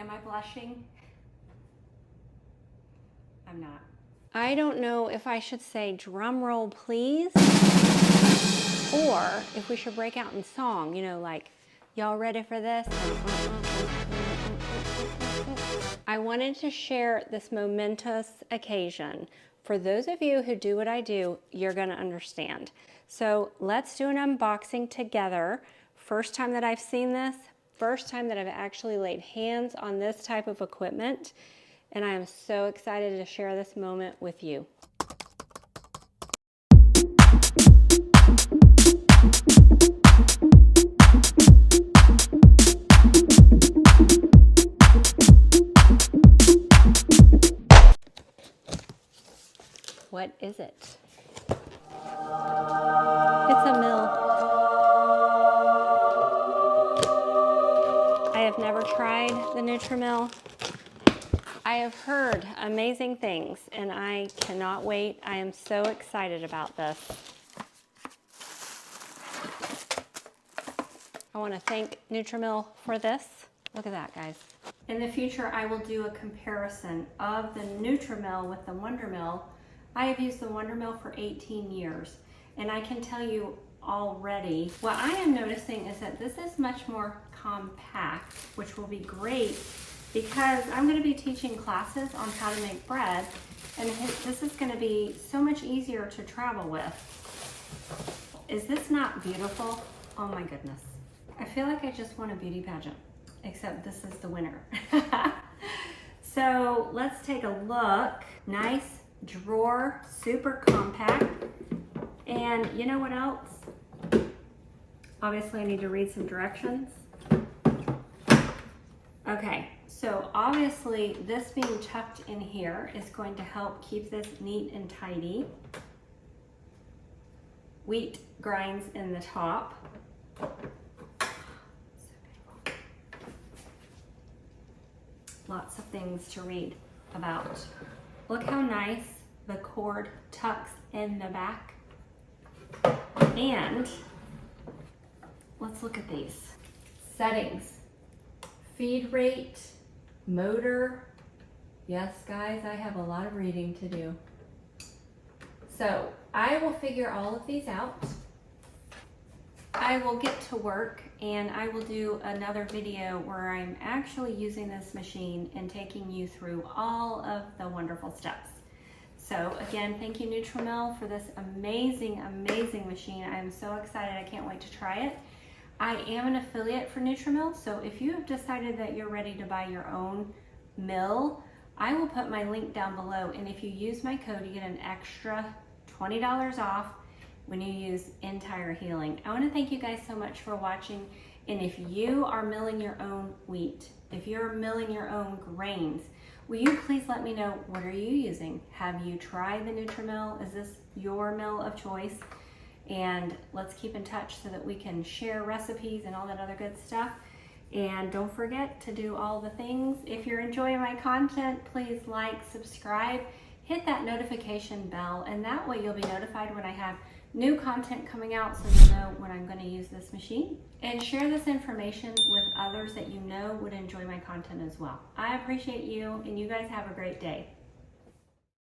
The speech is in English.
Am I blushing? I'm not. I don't know if I should say drum roll please, or if we should break out in song, you know, like, y'all ready for this? I wanted to share this momentous occasion. For those of you who do what I do, you're gonna understand. So let's do an unboxing together. First time that I've seen this, first time that I've actually laid hands on this type of equipment, and I am so excited to share this moment with you. What is it? It's a mill. I have never tried the Nutrimill. I have heard amazing things and I cannot wait. I am so excited about this. I want to thank Nutrimill for this. Look at that, guys. In the future, I will do a comparison of the Nutrimill with the Wondermill. I have used the Wondermill for 18 years, and I can tell you already, what I am noticing is that this is much more compact, which will be great because I'm going to be teaching classes on how to make bread, and this is going to be so much easier to travel with. Is this not beautiful? Oh my goodness. I feel like I just won a beauty pageant, except this is the winner. So let's take a look. Nice drawer, super compact. And you know what else? Obviously I need to read some directions. Okay, so obviously this being tucked in here is going to help keep this neat and tidy. Wheat grinds in the top. Lots of things to read about. Look how nice the cord tucks in the back. And let's look at these. Settings, feed rate, motor. Yes, guys, I have a lot of reading to do. So I will figure all of these out. I will get to work and I will do another video where I'm actually using this machine and taking you through all of the wonderful steps. So again, thank you Nutrimill for this amazing, amazing machine. I am so excited, I can't wait to try it. I am an affiliate for Nutrimill, so if you have decided that you're ready to buy your own mill, I will put my link down below, and if you use my code, you get an extra $20 off when you use Entire Healing. I want to thank you guys so much for watching, and if you are milling your own wheat, if you're milling your own grains, will you please let me know, what are you using? Have you tried the Nutrimill? Is this your mill of choice? And let's keep in touch so that we can share recipes and all that other good stuff. And don't forget to do all the things. If you're enjoying my content, please like, subscribe, hit that notification bell, and that way you'll be notified when I have new content coming out, so you'll know when I'm going to use this machine. And share this information with others that you know would enjoy my content as well. I appreciate you, and you guys have a great day.